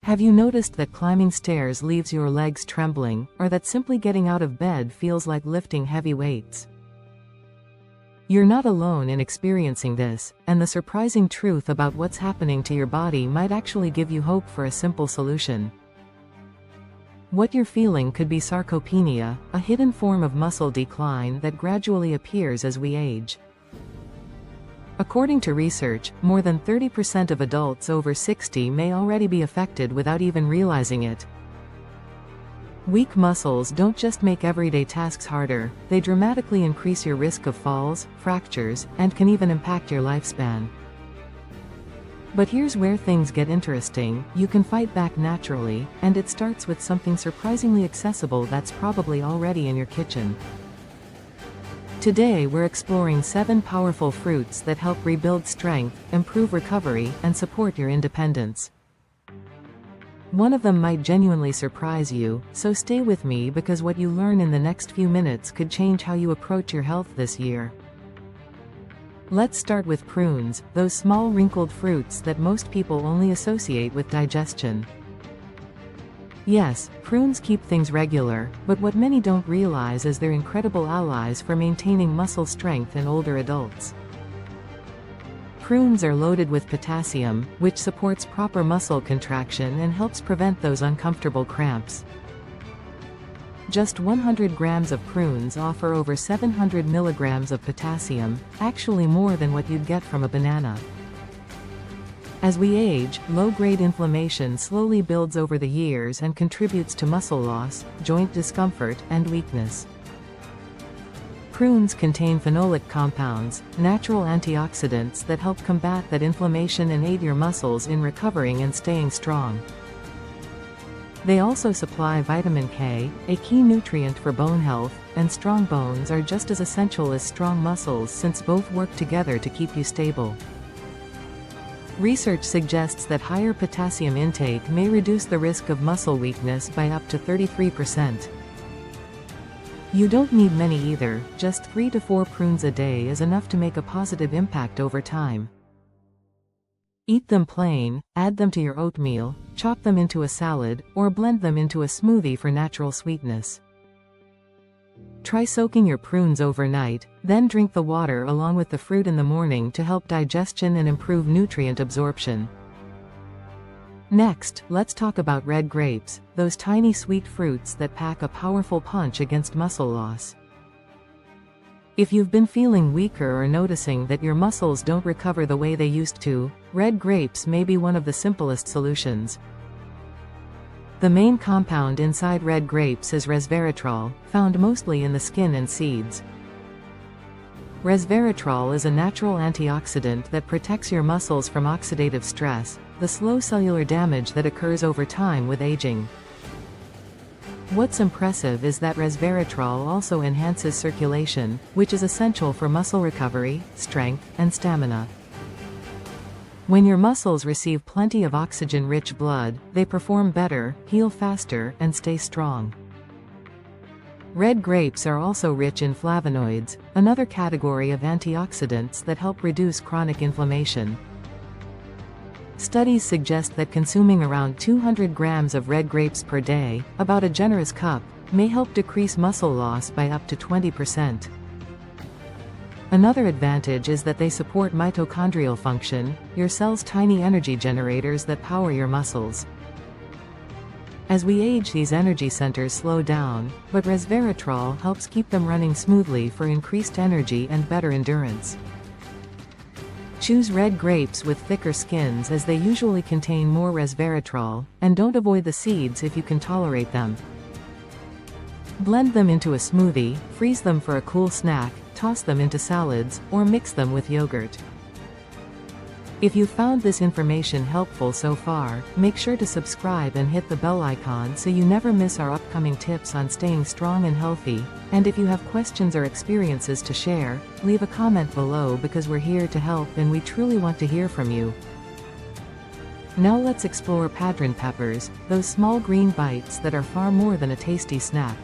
Have you noticed that climbing stairs leaves your legs trembling, or that simply getting out of bed feels like lifting heavy weights? You're not alone in experiencing this, and the surprising truth about what's happening to your body might actually give you hope for a simple solution. What you're feeling could be sarcopenia, a hidden form of muscle decline that gradually appears as we age. According to research, more than 30% of adults over 60 may already be affected without even realizing it. Weak muscles don't just make everyday tasks harder, they dramatically increase your risk of falls, fractures, and can even impact your lifespan. But here's where things get interesting: you can fight back naturally, and it starts with something surprisingly accessible that's probably already in your kitchen. Today we're exploring 7 powerful fruits that help rebuild strength, improve recovery, and support your independence. One of them might genuinely surprise you, so stay with me because what you learn in the next few minutes could change how you approach your health this year. Let's start with prunes, those small wrinkled fruits that most people only associate with digestion. Yes, prunes keep things regular, but what many don't realize is they're incredible allies for maintaining muscle strength in older adults. Prunes are loaded with potassium, which supports proper muscle contraction and helps prevent those uncomfortable cramps. Just 100 grams of prunes offer over 700 milligrams of potassium, actually more than what you'd get from a banana. As we age, low-grade inflammation slowly builds over the years and contributes to muscle loss, joint discomfort, and weakness. Prunes contain phenolic compounds, natural antioxidants that help combat that inflammation and aid your muscles in recovering and staying strong. They also supply vitamin K, a key nutrient for bone health, and strong bones are just as essential as strong muscles since both work together to keep you stable. Research suggests that higher potassium intake may reduce the risk of muscle weakness by up to 33%. You don't need many either, just 3 to 4 prunes a day is enough to make a positive impact over time. Eat them plain, add them to your oatmeal, chop them into a salad, or blend them into a smoothie for natural sweetness. Try soaking your prunes overnight, then drink the water along with the fruit in the morning to help digestion and improve nutrient absorption. Next, let's talk about red grapes, those tiny sweet fruits that pack a powerful punch against muscle loss. If you've been feeling weaker or noticing that your muscles don't recover the way they used to, red grapes may be one of the simplest solutions. The main compound inside red grapes is resveratrol, found mostly in the skin and seeds. Resveratrol is a natural antioxidant that protects your muscles from oxidative stress, the slow cellular damage that occurs over time with aging. What's impressive is that resveratrol also enhances circulation, which is essential for muscle recovery, strength, and stamina. When your muscles receive plenty of oxygen-rich blood, they perform better, heal faster, and stay strong. Red grapes are also rich in flavonoids, another category of antioxidants that help reduce chronic inflammation. Studies suggest that consuming around 200 grams of red grapes per day, about a generous cup, may help decrease muscle loss by up to 20%. Another advantage is that they support mitochondrial function, your cell's tiny energy generators that power your muscles. As we age, these energy centers slow down, but resveratrol helps keep them running smoothly for increased energy and better endurance. Choose red grapes with thicker skins as they usually contain more resveratrol, and don't avoid the seeds if you can tolerate them. Blend them into a smoothie, freeze them for a cool snack, toss them into salads, or mix them with yogurt. If you found this information helpful so far, make sure to subscribe and hit the bell icon so you never miss our upcoming tips on staying strong and healthy. And if you have questions or experiences to share, leave a comment below because we're here to help and we truly want to hear from you. Now let's explore padron peppers, those small green bites that are far more than a tasty snack.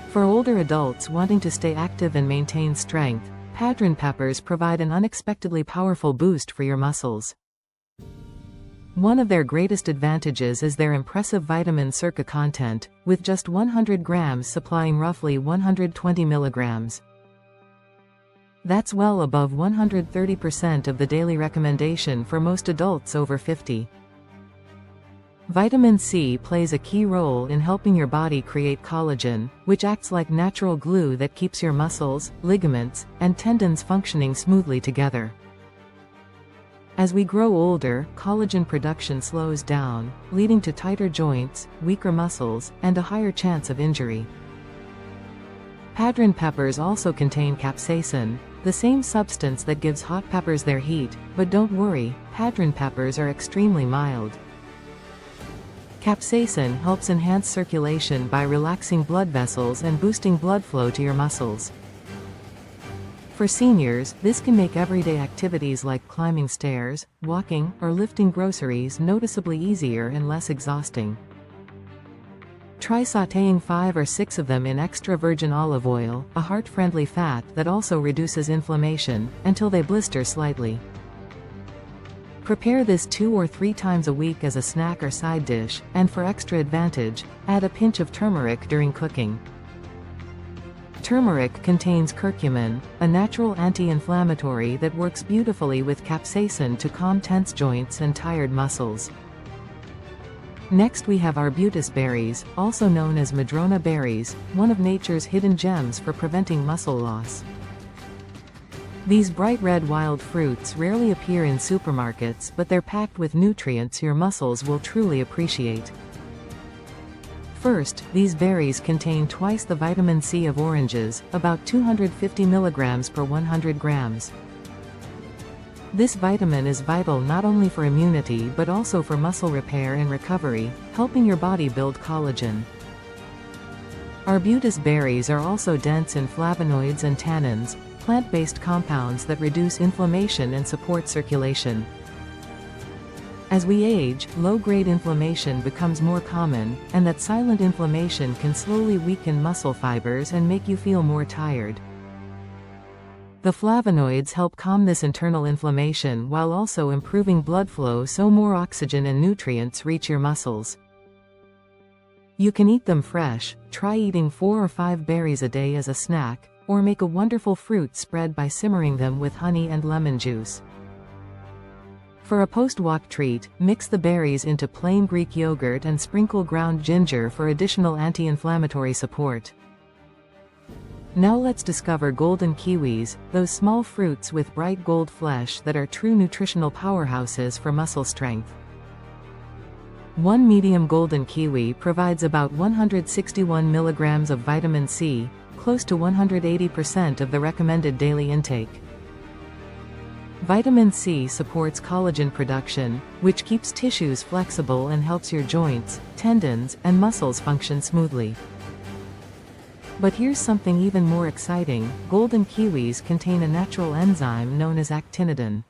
For older adults wanting to stay active and maintain strength, padron peppers provide an unexpectedly powerful boost for your muscles. One of their greatest advantages is their impressive vitamin Sarca content, with just 100 grams supplying roughly 120 milligrams. That's well above 130% of the daily recommendation for most adults over 50. Vitamin C plays a key role in helping your body create collagen, which acts like natural glue that keeps your muscles, ligaments, and tendons functioning smoothly together. As we grow older, collagen production slows down, leading to tighter joints, weaker muscles, and a higher chance of injury. Padron peppers also contain capsaicin, the same substance that gives hot peppers their heat, but don't worry, padron peppers are extremely mild. Capsaicin helps enhance circulation by relaxing blood vessels and boosting blood flow to your muscles. For seniors, this can make everyday activities like climbing stairs, walking, or lifting groceries noticeably easier and less exhausting. Try sautéing 5 or 6 of them in extra virgin olive oil, a heart-friendly fat that also reduces inflammation, until they blister slightly. Prepare this 2 or 3 times a week as a snack or side dish, and for extra advantage, add a pinch of turmeric during cooking. Turmeric contains curcumin, a natural anti-inflammatory that works beautifully with capsaicin to calm tense joints and tired muscles. Next we have arbutus berries, also known as madrona berries, one of nature's hidden gems for preventing muscle loss. These bright red wild fruits rarely appear in supermarkets, but they're packed with nutrients your muscles will truly appreciate. First, these berries contain twice the vitamin C of oranges, about 250 milligrams per 100 grams. This vitamin is vital not only for immunity but also for muscle repair and recovery, helping your body build collagen. Arbutus berries are also dense in flavonoids and tannins, plant-based compounds that reduce inflammation and support circulation. As we age, low-grade inflammation becomes more common, and that silent inflammation can slowly weaken muscle fibers and make you feel more tired. The flavonoids help calm this internal inflammation while also improving blood flow so more oxygen and nutrients reach your muscles. You can eat them fresh, try eating 4 or 5 berries a day as a snack, or make a wonderful fruit spread by simmering them with honey and lemon juice. For a post-walk treat, mix the berries into plain Greek yogurt and sprinkle ground ginger for additional anti-inflammatory support. Now let's discover golden kiwis, those small fruits with bright gold flesh that are true nutritional powerhouses for muscle strength. One medium golden kiwi provides about 161 milligrams of vitamin C, close to 180% of the recommended daily intake. Vitamin C supports collagen production, which keeps tissues flexible and helps your joints, tendons, and muscles function smoothly. But here's something even more exciting: golden kiwis contain a natural enzyme known as actinidin.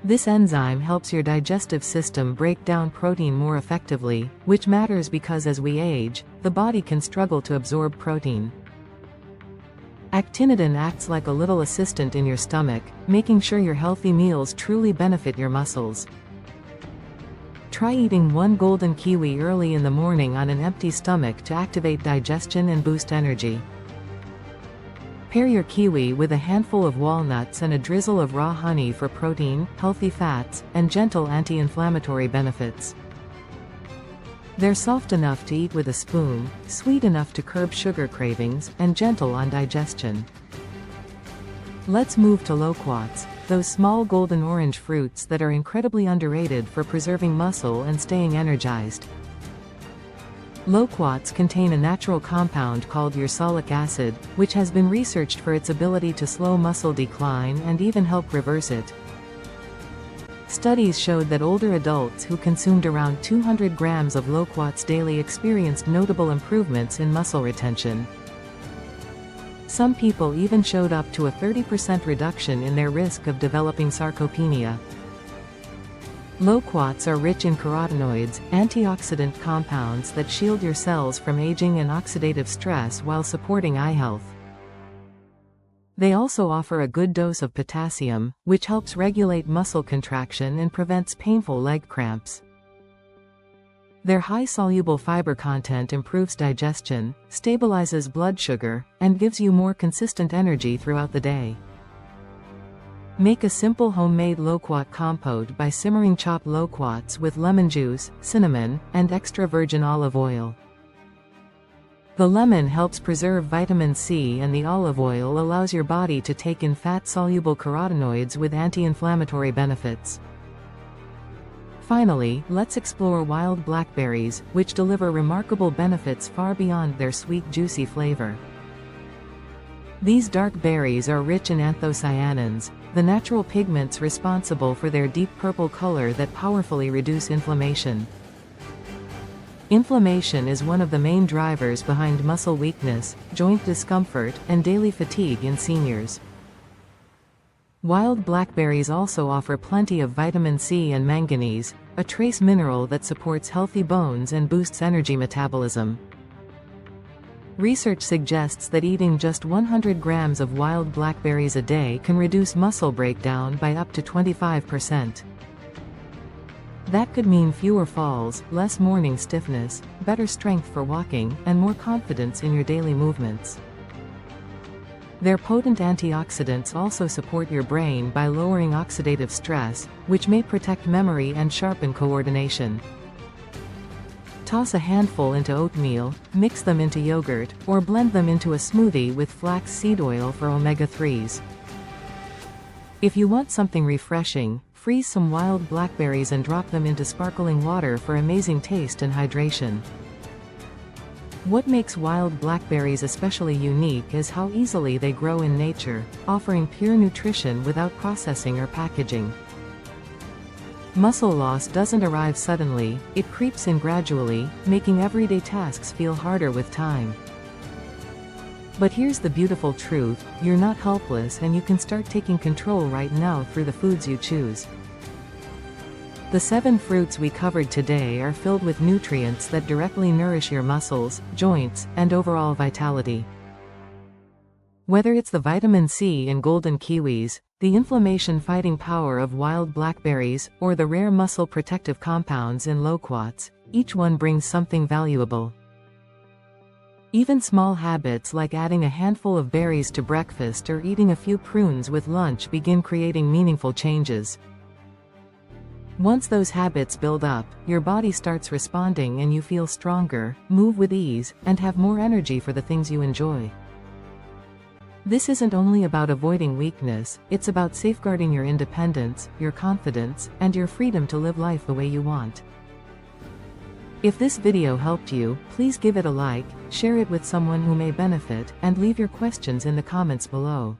This enzyme helps your digestive system break down protein more effectively, which matters because as we age, the body can struggle to absorb protein. Actinidin acts like a little assistant in your stomach, making sure your healthy meals truly benefit your muscles. Try eating 1 golden kiwi early in the morning on an empty stomach to activate digestion and boost energy. Pair your kiwi with a handful of walnuts and a drizzle of raw honey for protein, healthy fats, and gentle anti-inflammatory benefits. They're soft enough to eat with a spoon, sweet enough to curb sugar cravings, and gentle on digestion. Let's move to loquats, those small golden orange fruits that are incredibly underrated for preserving muscle and staying energized. Loquats contain a natural compound called ursolic acid, which has been researched for its ability to slow muscle decline and even help reverse it. Studies showed that older adults who consumed around 200 grams of loquats daily experienced notable improvements in muscle retention. Some people even showed up to a 30% reduction in their risk of developing sarcopenia. Loquats are rich in carotenoids, antioxidant compounds that shield your cells from aging and oxidative stress while supporting eye health. They also offer a good dose of potassium, which helps regulate muscle contraction and prevents painful leg cramps. Their high-soluble fiber content improves digestion, stabilizes blood sugar, and gives you more consistent energy throughout the day. Make a simple homemade loquat compote by simmering chopped loquats with lemon juice, cinnamon, and extra virgin olive oil. The lemon helps preserve vitamin C and the olive oil allows your body to take in fat-soluble carotenoids with anti-inflammatory benefits. Finally, let's explore wild blackberries, which deliver remarkable benefits far beyond their sweet, juicy flavor. These dark berries are rich in anthocyanins, the natural pigments responsible for their deep purple color that powerfully reduce inflammation. Inflammation is one of the main drivers behind muscle weakness, joint discomfort, and daily fatigue in seniors. Wild blackberries also offer plenty of vitamin C and manganese, a trace mineral that supports healthy bones and boosts energy metabolism. Research suggests that eating just 100 grams of wild blackberries a day can reduce muscle breakdown by up to 25%. That could mean fewer falls, less morning stiffness, better strength for walking, and more confidence in your daily movements. Their potent antioxidants also support your brain by lowering oxidative stress, which may protect memory and sharpen coordination. Toss a handful into oatmeal, mix them into yogurt, or blend them into a smoothie with flax seed oil for omega-3s. If you want something refreshing, freeze some wild blackberries and drop them into sparkling water for amazing taste and hydration. What makes wild blackberries especially unique is how easily they grow in nature, offering pure nutrition without processing or packaging. Muscle loss doesn't arrive suddenly, it creeps in gradually, making everyday tasks feel harder with time. But here's the beautiful truth, you're not helpless and you can start taking control right now through the foods you choose. The 7 fruits we covered today are filled with nutrients that directly nourish your muscles, joints, and overall vitality. Whether it's the vitamin C in golden kiwis, the inflammation-fighting power of wild blackberries, or the rare muscle protective compounds in loquats, each one brings something valuable. Even small habits like adding a handful of berries to breakfast or eating a few prunes with lunch begin creating meaningful changes. Once those habits build up, your body starts responding and you feel stronger, move with ease, and have more energy for the things you enjoy. This isn't only about avoiding weakness, it's about safeguarding your independence, your confidence, and your freedom to live life the way you want. If this video helped you, please give it a like, share it with someone who may benefit, and leave your questions in the comments below.